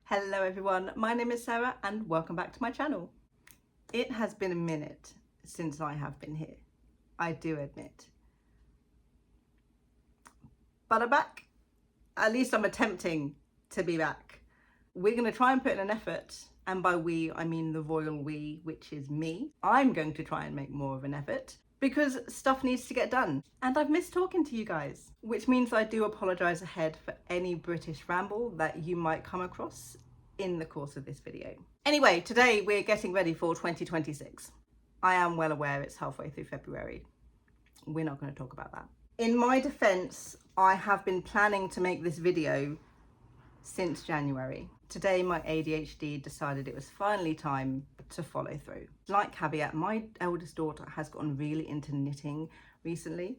Hello everyone, my name is Sarah and welcome back to my channel. It has been a minute since I have been here, I do admit. But I'm back. At least I'm attempting to be back. We're going to try and put in an effort, and by we I mean the royal we, which is me. I'm going to try and make more of an effort because stuff needs to get done. And I've missed talking to you guys, which means I do apologise ahead for any British ramble that you might come across in the course of this video. Anyway, today we're getting ready for 2026. I am well aware it's halfway through February. We're not going to talk about that. In my defence, I have been planning to make this video since January. Today my ADHD decided it was finally time to follow through. Slight caveat, my eldest daughter has gotten really into knitting recently,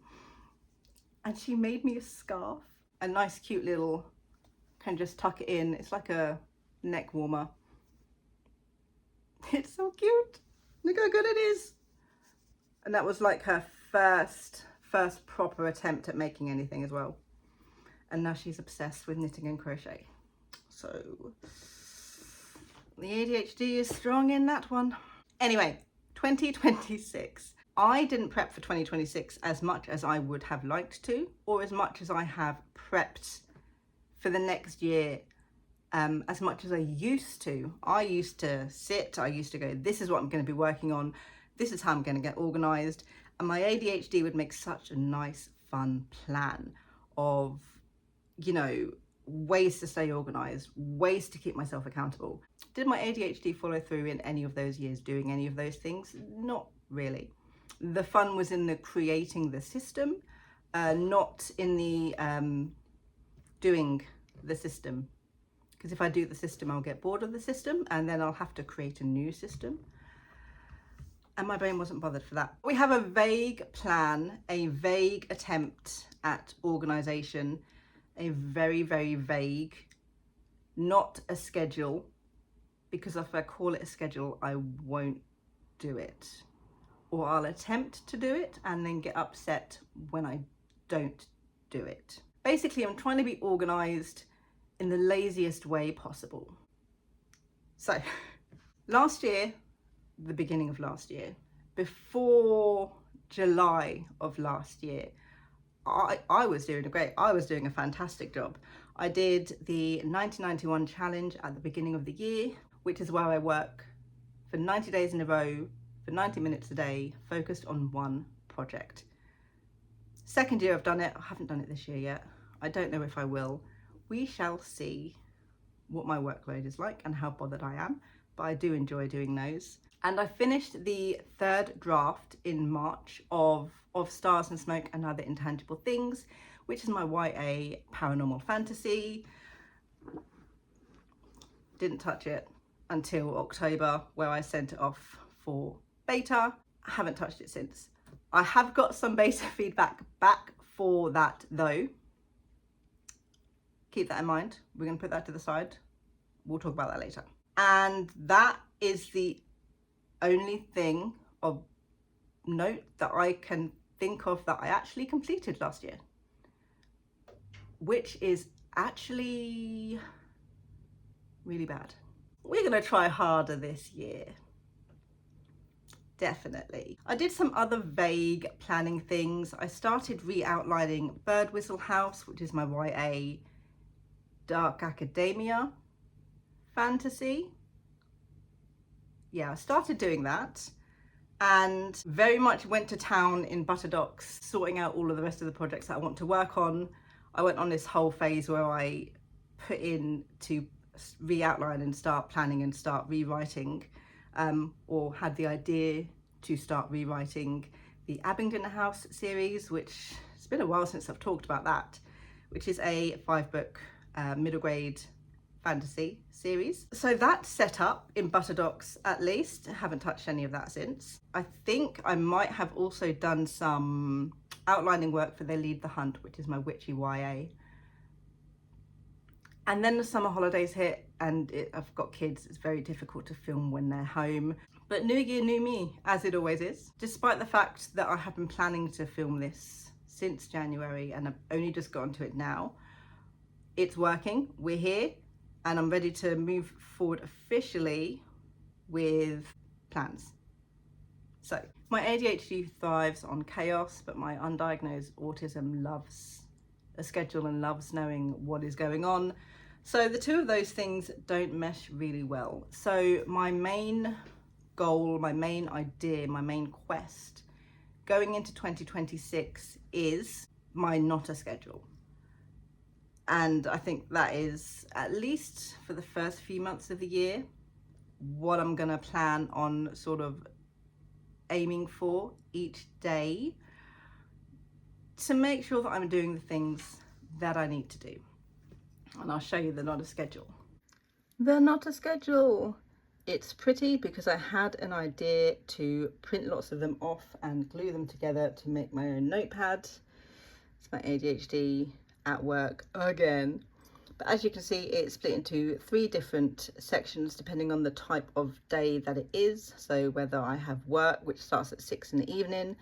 and she made me a scarf, a nice cute little, can just tuck it in, it's like a neck warmer. It's so cute, look how good it is. And that was like her first proper attempt at making anything as well, and now she's obsessed with knitting and crochet. So the ADHD is strong in that one. Anyway, 2026. I didn't prep for 2026 as much as I would have liked to, or as much as I have prepped for the next year, as much as I used to. I used to sit, I used to go, this is what I'm going to be working on, this is how I'm going to get organised, and my ADHD would make such a nice, fun plan of, you know, ways to stay organised, ways to keep myself accountable. Did my ADHD follow through in any of those years doing any of those things? Not really. The fun was in the creating the system, not in the doing the system. Because if I do the system, I'll get bored of the system and then I'll have to create a new system. And my brain wasn't bothered for that. We have a vague plan, a vague attempt at organisation, a very, very vague, not a schedule, because if I call it a schedule, I won't do it. Or I'll attempt to do it and then get upset when I don't do it. Basically, I'm trying to be organised in the laziest way possible. So, last year, the beginning of last year, before July of last year, I was doing a fantastic job. I did the 1991 challenge at the beginning of the year, which is where I work for 90 days in a row, for 90 minutes a day, focused on one project. Second year I've done it. I haven't done it this year yet. I don't know if I will. We shall see what my workload is like and how bothered I am, but I do enjoy doing those. And I finished the third draft in March of Stars and Smoke and Other Intangible Things, which is my YA paranormal fantasy. Didn't touch it until October, where I sent it off for beta. I haven't touched it since. I have got some beta feedback back for that though. Keep that in mind. We're going to put that to the side. We'll talk about that later. And that is the only thing of note that I can think of that I actually completed last year, which is actually really bad. We're going to try harder this year. Definitely. I did some other vague planning things. I started re-outlining Bird Whistle House, which is my YA dark academia fantasy. Yeah, I started doing that and very much went to town in Butterdocs, sorting out all of the rest of the projects that I want to work on. I went on this whole phase where I put in to re-outline and start planning and start rewriting, or had the idea to start rewriting the Abingdon House series, which it's been a while since I've talked about that, which is a 5-book middle grade fantasy series. So that's set up in Butterdocs at least. I haven't touched any of that since. I think I might have also done some outlining work for They Lead the Hunt, which is my witchy YA. And then the summer holidays hit and I've got kids, it's very difficult to film when they're home. But new year, new me, as it always is. Despite the fact that I have been planning to film this since January and I've only just gotten to it now, it's working, we're here. and I'm ready to move forward officially with plans. So my ADHD thrives on chaos, but my undiagnosed autism loves a schedule and loves knowing what is going on. So the two of those things don't mesh really well. So my main goal, my main idea, my main quest going into 2026 is my not a schedule. And I think that is, at least for the first few months of the year, what I'm gonna plan on sort of aiming for each day to make sure that I'm doing the things that I need to do. And I'll show you the not a schedule. The not a schedule. It's pretty because I had an idea to print lots of them off and glue them together to make my own notepad. It's my ADHD at work again. But as you can see, it's split into 3 different sections depending on the type of day that it is. So whether I have work, which starts at 6 in the evening,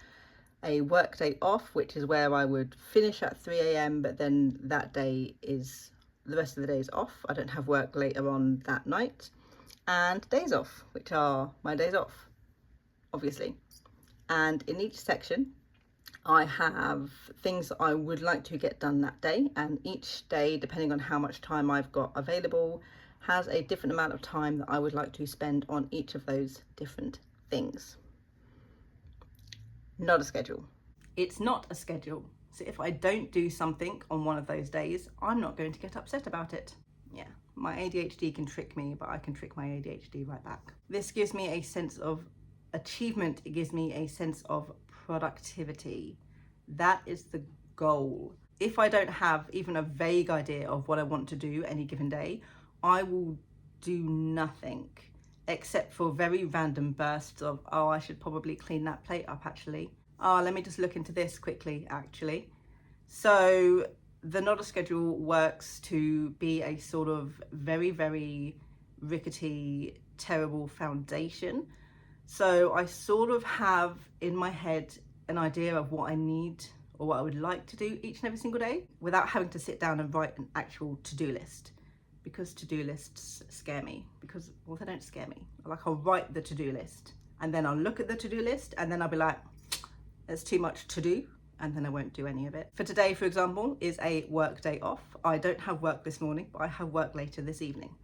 a work day off, which is where I would finish at 3 a.m, but then that day is, the rest of the day is off. I don't have work later on that night. And days off, which are my days off, obviously. And in each section, I have things that I would like to get done that day, and each day, depending on how much time I've got available, has a different amount of time that I would like to spend on each of those different things. Not a schedule. It's not a schedule. So if I don't do something on one of those days, I'm not going to get upset about it. Yeah, my ADHD can trick me, but I can trick my ADHD right back. This gives me a sense of achievement. It gives me a sense of productivity. That is the goal. If I don't have even a vague idea of what I want to do any given day, I will do nothing except for very random bursts of, oh, I should probably clean that plate up actually. Oh, let me just look into this quickly actually. So the not a schedule works to be a sort of very, very rickety, terrible foundation. So I sort of have in my head an idea of what I need or what I would like to do each and every single day without having to sit down and write an actual to-do list, because to-do lists scare me. Because, well, they don't scare me. Like, I'll write the to-do list and then I'll look at the to-do list and then I'll be like, there's too much to do, and then I won't do any of it. For today, for example, is a work day off. I don't have work this morning, but I have work later this evening.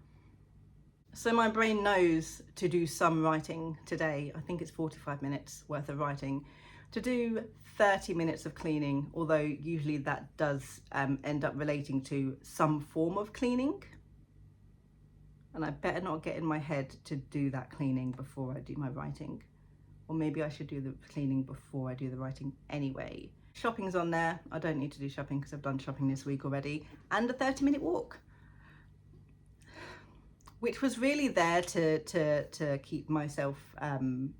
So my brain knows to do some writing today. I think it's 45 minutes worth of writing. To do 30 minutes of cleaning, although usually that does end up relating to some form of cleaning. And I better not get in my head to do that cleaning before I do my writing. Or maybe I should do the cleaning before I do the writing anyway. Shopping's on there. I don't need to do shopping because I've done shopping this week already. And a 30-minute walk, which was really there to keep myself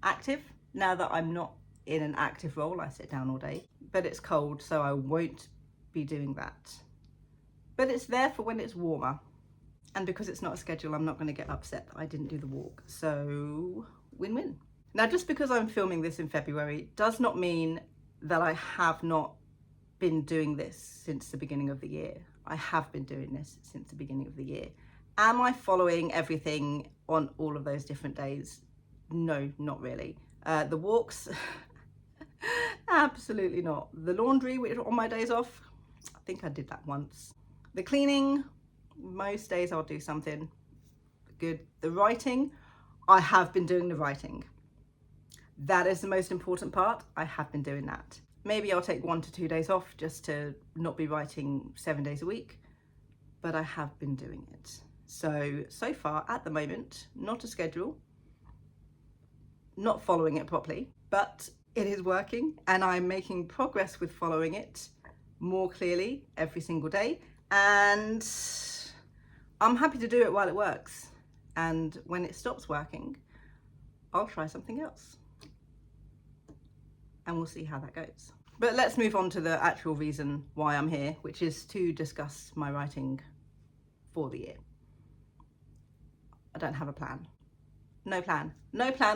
active. Now that I'm not in an active role, I sit down all day, but it's cold, so I won't be doing that. But it's there for when it's warmer. And because it's not a schedule, I'm not going to get upset that I didn't do the walk. So win-win. Now, just because I'm filming this in February does not mean that I have not been doing this since the beginning of the year. I have been doing this since the beginning of the year. Am I following everything on all of those different days? No, not really. The walks, absolutely not. The laundry, which on my days off, I think I did that once. The cleaning, most days I'll do something good. The writing, I have been doing the writing. That is the most important part. I have been doing that. Maybe I'll take 1 to 2 days off just to not be writing 7 days a week, but I have been doing it. So far at the moment, not a schedule, not following it properly, but it is working and I'm making progress with following it more clearly every single day. And I'm happy to do it while it works. And when it stops working, I'll try something else. And we'll see how that goes. But let's move on to the actual reason why I'm here, which is to discuss my writing for the year. I don't have a plan. No plan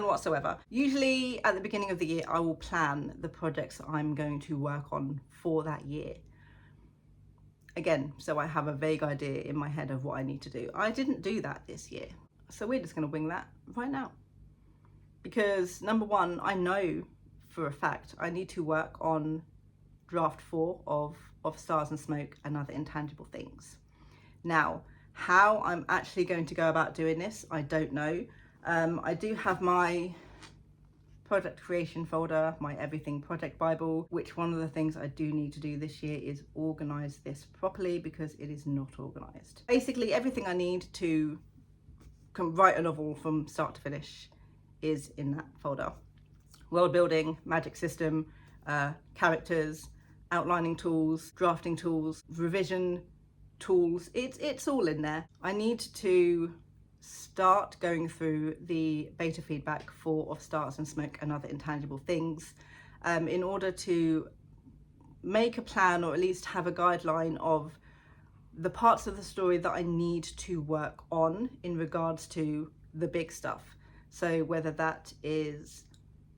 whatsoever. Usually at the beginning of the year, I will plan the projects I'm going to work on for that year. Again, so I have a vague idea in my head of what I need to do. I didn't do that this year. So we're just going to wing that right now. Because number one, I know for a fact I need to work on draft 4 of Stars and Smoke and Other Intangible Things. Now, how I'm actually going to go about doing this, I don't know. I do have my project creation folder, my everything project Bible, which one of the things I do need to do this year is organize this properly because it is not organized. Basically, everything I need to write a novel from start to finish is in that folder. World building, magic system, characters, outlining tools, drafting tools, revision tools, it's all in there. I need to start going through the beta feedback for Of Stars and Smoke and Other Intangible Things in order to make a plan, or at least have a guideline of the parts of the story that I need to work on in regards to the big stuff. So whether that is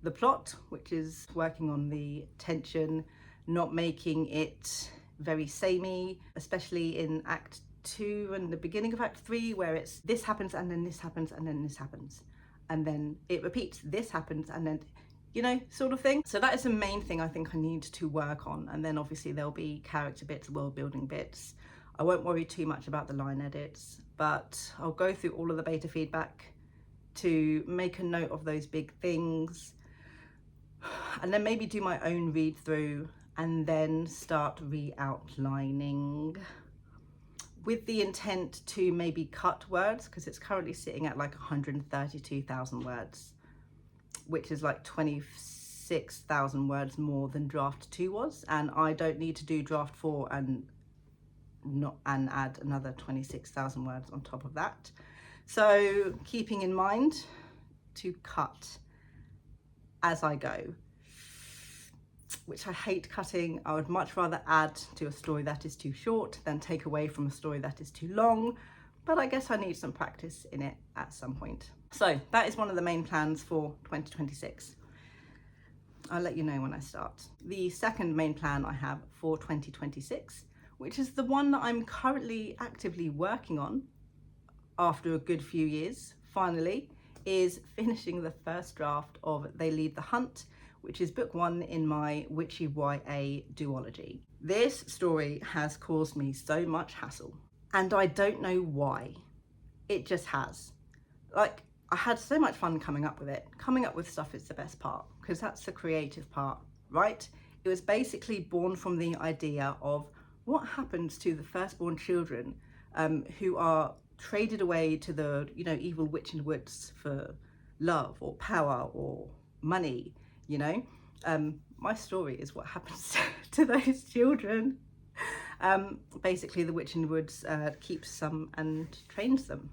the plot, which is working on the tension, not making it very samey, especially in Act 2 and the beginning of Act 3, where it's this happens and then this happens and then this happens and then it repeats, this happens and then, you know, sort of thing. So that is the main thing I think I need to work on. And then obviously there'll be character bits, world building bits. I won't worry too much about the line edits, but I'll go through all of the beta feedback to make a note of those big things, and then maybe do my own read through and then start re-outlining with the intent to maybe cut words, because it's currently sitting at like 132,000 words, which is like 26,000 words more than draft 2 was, and I don't need to do draft 4 and add another 26,000 words on top of that. So keeping in mind to cut as I go, which I hate cutting. I would much rather add to a story that is too short than take away from a story that is too long, but I guess I need some practice in it at some point. So that is one of the main plans for 2026. I'll let you know when I start. The second main plan I have for 2026, which is the one that I'm currently actively working on after a good few years, finally, is finishing the first draft of They Lead the Hunt, which is book 1 in my witchy YA duology. This story has caused me so much hassle, and I don't know why. It just has. Like, I had so much fun coming up with it. Coming up with stuff is the best part, because that's the creative part, right? It was basically born from the idea of what happens to the firstborn children who are traded away to the, you know, evil witch in the woods for love or power or money, you know. My story is what happens to those children. Basically the witch in the woods keeps some and trains them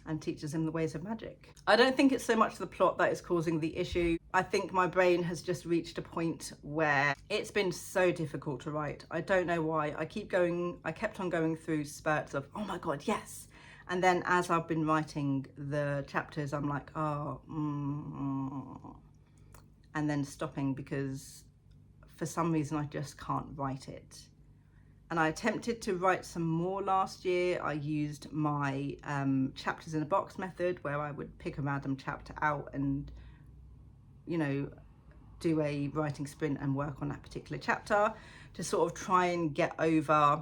and teaches them the ways of magic. I don't think it's so much the plot that is causing the issue. I think my brain has just reached a point where it's been so difficult to write. I don't know why. I kept on going through spurts of, oh my God, yes. And then as I've been writing the chapters, I'm like, and then stopping because for some reason I just can't write it. And I attempted to write some more last year. I used my chapters in a box method, where I would pick a random chapter out and, you know, do a writing sprint and work on that particular chapter to sort of try and get over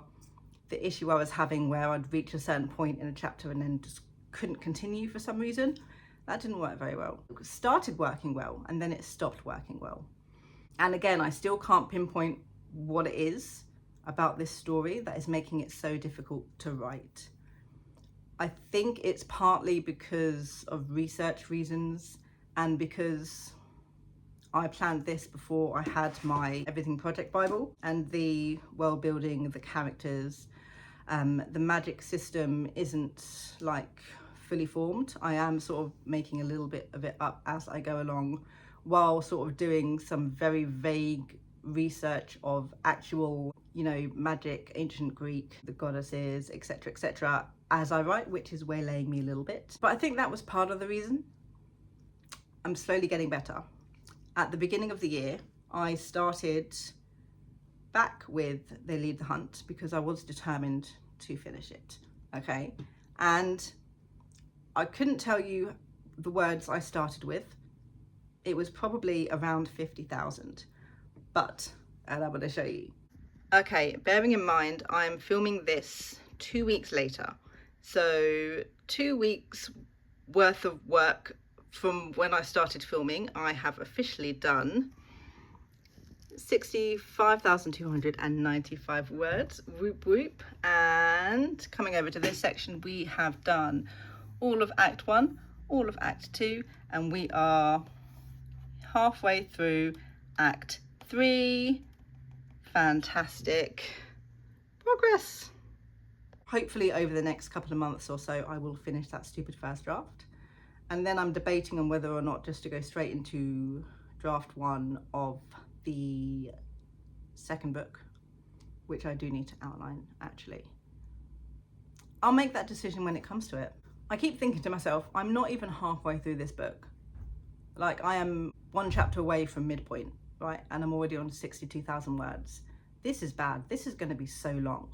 the issue I was having where I'd reach a certain point in a chapter and then just couldn't continue for some reason. That didn't work very well. It started working well and then it stopped working well. And again, I still can't pinpoint what it is about this story that is making it so difficult to write. I think it's partly because of research reasons and because I planned this before I had my Everything Project Bible, and the world building, the characters, the magic system isn't like fully formed. I am sort of making a little bit of it up as I go along, while sort of doing some very vague research of actual, you know, magic, ancient Greek, the goddesses, etc., as I write, which is waylaying me a little bit. But I think that was part of the reason. I'm slowly getting better. At the beginning of the year, I started back with They Lead the Hunt because I was determined to finish it, okay? And I couldn't tell you the words I started with. It was probably around 50,000, and I'm going to show you. Okay, bearing in mind I'm filming this 2 weeks later, so 2 weeks worth of work from when I started filming. I have officially done 65,295 words, whoop whoop. And coming over to this section, we have done all of Act 1, all of Act 2, and we are halfway through Act 3. Fantastic progress. Hopefully over the next couple of months or so, I will finish that stupid first draft. And then I'm debating on whether or not just to go straight into draft 1 of the second book, which I do need to outline actually. I'll make that decision when it comes to it. I keep thinking to myself, I'm not even halfway through this book. Like, I am 1 chapter away from midpoint, right? And I'm already on 62,000 words. This is bad. This is going to be so long.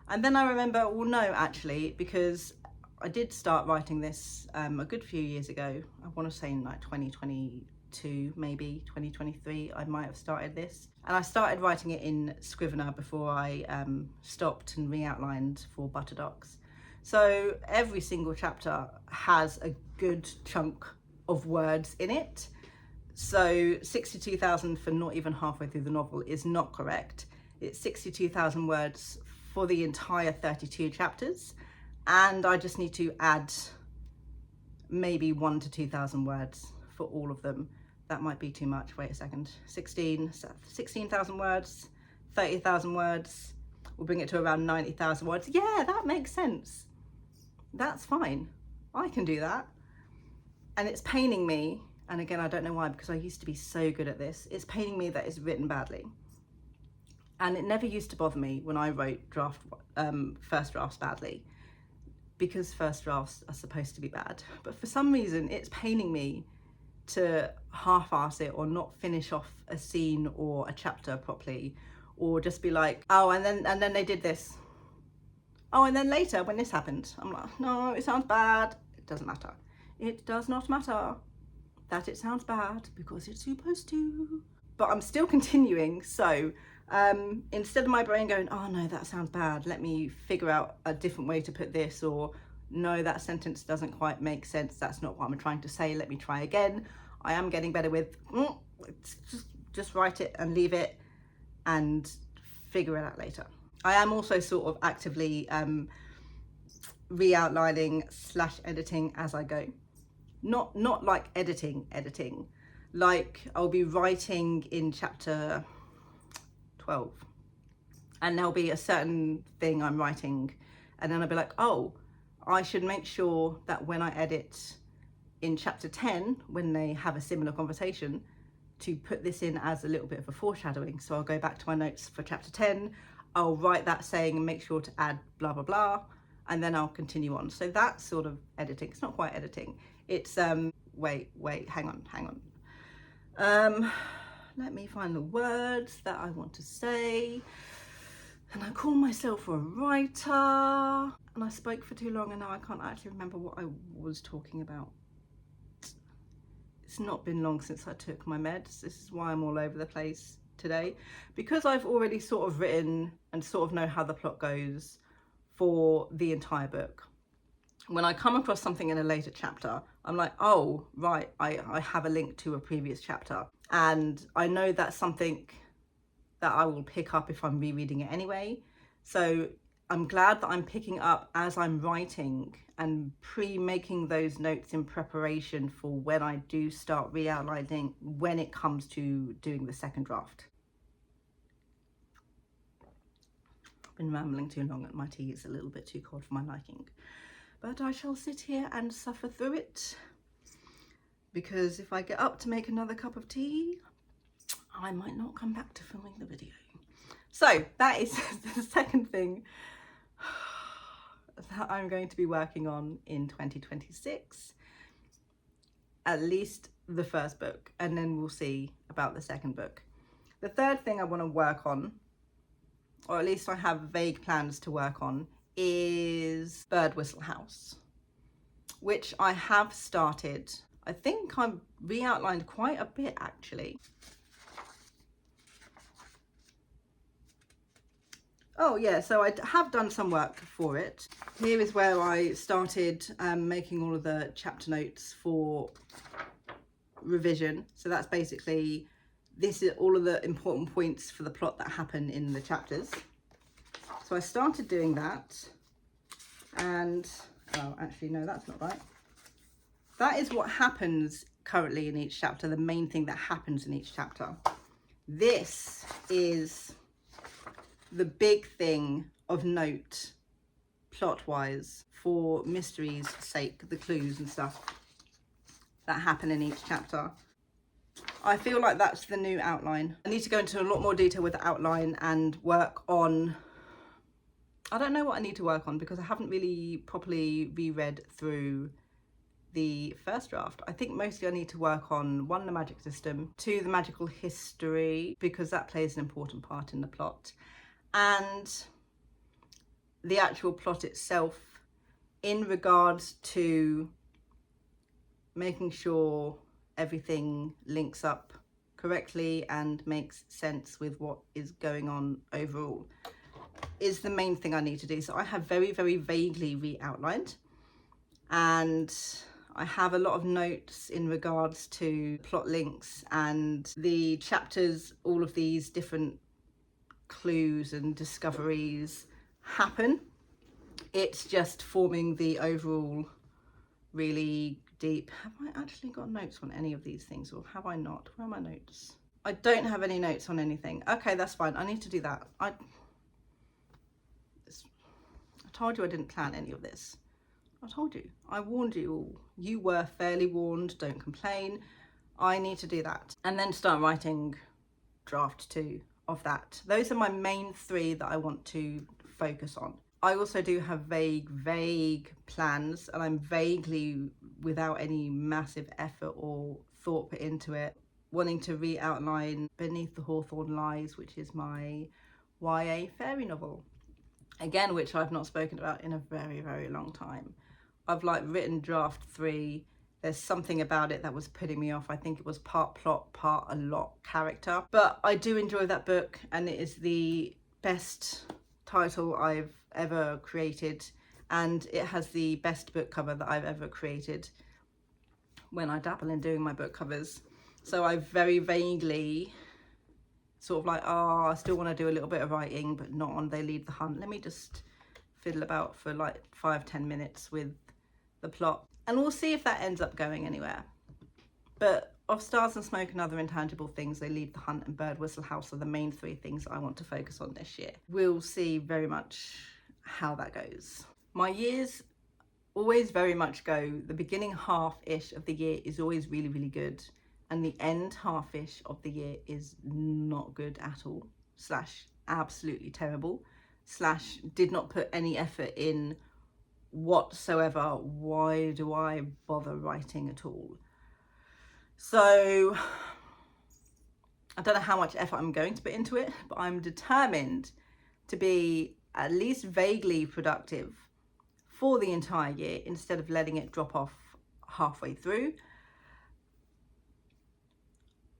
And then I remember, well, no, actually, because I did start writing this a good few years ago. I want to say in like 2022, maybe 2023, I might have started this. And I started writing it in Scrivener before I stopped and re-outlined for Butterdocs. So every single chapter has a good chunk of words in it. So 62,000 for not even halfway through the novel is not correct. It's 62,000 words for the entire 32 chapters. And I just need to add maybe 1,000 to 2,000 words for all of them. That might be too much. Wait a second. 16,000 words, 30,000 words. We'll bring it to around 90,000 words. Yeah, that makes sense. That's fine. I can do that. And it's paining me, and again, I don't know why, because I used to be so good at this. It's paining me that it's written badly. And it never used to bother me when I wrote first drafts badly, because first drafts are supposed to be bad. But for some reason, it's paining me to half-ass it or not finish off a scene or a chapter properly, or just be like, oh, and then they did this. Oh, and then later when this happened, I'm like, no, it sounds bad. It doesn't matter. It does not matter that it sounds bad because it's supposed to. But I'm still continuing, so instead of my brain going, oh no, that sounds bad, let me figure out a different way to put this, or no, that sentence doesn't quite make sense, that's not what I'm trying to say, let me try again. I am getting better with just write it and leave it and figure it out later. I am also sort of actively re-outlining / editing as I go. Not like editing, like I'll be writing in chapter 12 and there'll be a certain thing I'm writing, and then I'll be like, oh, I should make sure that when I edit in chapter 10, when they have a similar conversation, to put this in as a little bit of a foreshadowing. So I'll go back to my notes for chapter 10, I'll write that saying and make sure to add blah blah blah, and then I'll continue on. So that's sort of editing. It's not quite editing. It's wait, hang on. Let me find the words that I want to say. And I call myself a writer. And I spoke for too long and now I can't actually remember what I was talking about. It's not been long since I took my meds. This is why I'm all over the place today. Because I've already sort of written and sort of know how the plot goes for the entire book. When I come across something in a later chapter, I'm like, oh, right, I have a link to a previous chapter. And I know that's something that I will pick up if I'm rereading it anyway. So I'm glad that I'm picking up as I'm writing and pre-making those notes in preparation for when I do start re-outlining when it comes to doing the second draft. I've been rambling too long and my tea is a little bit too cold for my liking. But I shall sit here and suffer through it, because if I get up to make another cup of tea, I might not come back to filming the video. So that is the second thing that I'm going to be working on in 2026, at least the first book, and then we'll see about the second book. The third thing I want to work on or at least I have vague plans to work on, is Bird Whistle House, which I have started. I think I've re-outlined quite a bit actually. Oh yeah, so I have done some work for it. Here is where I started making all of the chapter notes for revision. So that's basically, this is all of the important points for the plot that happen in the chapters. So I started doing that, and oh, actually no, that's not right. That is what happens currently in each chapter, the main thing that happens in each chapter. This is the big thing of note plot-wise for mystery's sake, the clues and stuff that happen in each chapter. I feel like that's the new outline. I need to go into a lot more detail with the outline and work on, I don't know what I need to work on because I haven't really properly reread through the first draft. I think mostly I need to work on 1, the magic system, 2, the magical history, because that plays an important part in the plot, and the actual plot itself in regards to making sure everything links up correctly and makes sense with what is going on overall is the main thing I need to do. So I have very, very vaguely re-outlined, and I have a lot of notes in regards to plot links and the chapters. All of these different clues and discoveries happen. It's just forming the overall really deep. Have I actually got notes on any of these things, or have I not? Where are my notes? I don't have any notes on anything. Okay, that's fine. I need to do that. I told you I didn't plan any of this. I told you. I warned you all. You were fairly warned. Don't complain. I need to do that. And then start writing draft 2 of that. Those are my main 3 that I want to focus on. I also do have vague plans, and I'm vaguely, without any massive effort or thought put into it, wanting to re-outline Beneath the Hawthorn Lies, which is my YA fairy novel. Again, which I've not spoken about in a very, very long time. I've like written draft 3. There's something about it that was putting me off. I think it was part plot, part a lot character. But I do enjoy that book, and it is the best title I've ever created, and it has the best book cover that I've ever created when I dabble in doing my book covers. So I very vaguely sort of like, oh, I still want to do a little bit of writing, but not on They Lead the Hunt. Let me just fiddle about for like 5-10 minutes with the plot, and we'll see if that ends up going anywhere. But of Stars and Smoke and Other Intangible Things, They Lead the Hunt and Bird Whistle House are the main 3 things I want to focus on this year. We'll see very much how that goes. My years always very much go, the beginning half-ish of the year is always really, really good, and the end half-ish of the year is not good at all, / absolutely terrible, / did not put any effort in whatsoever. Why do I bother writing at all? So I don't know how much effort I'm going to put into it, but I'm determined to be at least vaguely productive for the entire year instead of letting it drop off halfway through.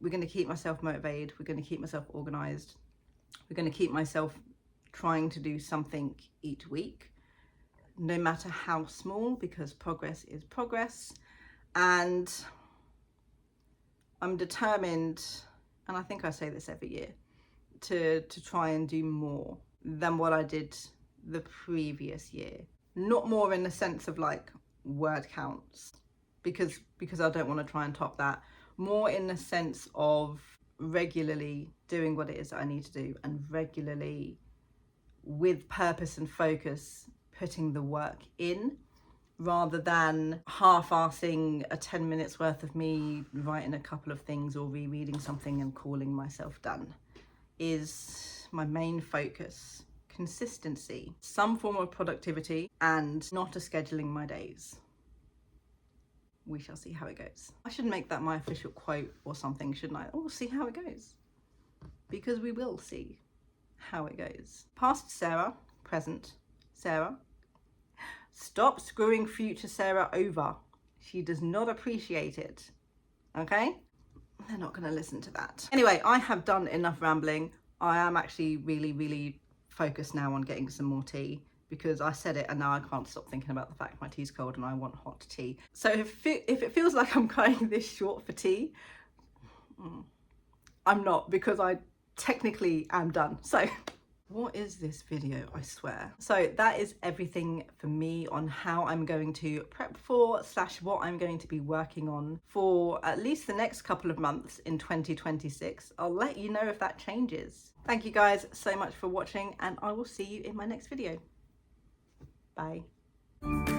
We're going to keep myself motivated. We're going to keep myself organized. We're going to keep myself trying to do something each week, no matter how small, because progress is progress. And I'm determined, and I think I say this every year, to try and do more than what I did the previous year. Not more in the sense of like word counts, because I don't want to try and top that. More in the sense of regularly doing what it is that I need to do, and regularly with purpose and focus putting the work in, rather than half-assing a 10 minutes worth of me writing a couple of things or rereading something and calling myself done, is my main focus. Consistency, some form of productivity, and not a scheduling my days. We shall see how it goes. I should make that my official quote or something, shouldn't I? Oh, see how it goes. Because we will see how it goes. Past Sarah, present Sarah. Stop screwing future Sarah over. She does not appreciate it. Okay? They're not going to listen to that. Anyway, I have done enough rambling. I am actually really focused now on getting some more tea, because I said it and now I can't stop thinking about the fact my tea's cold and I want hot tea. So if it feels like I'm cutting this short for tea, I'm not, because I technically am done. So what is this video, I swear? So that is everything for me on how I'm going to prep for / what I'm going to be working on for at least the next couple of months in 2026. I'll let you know if that changes. Thank you guys so much for watching, and I will see you in my next video. Bye.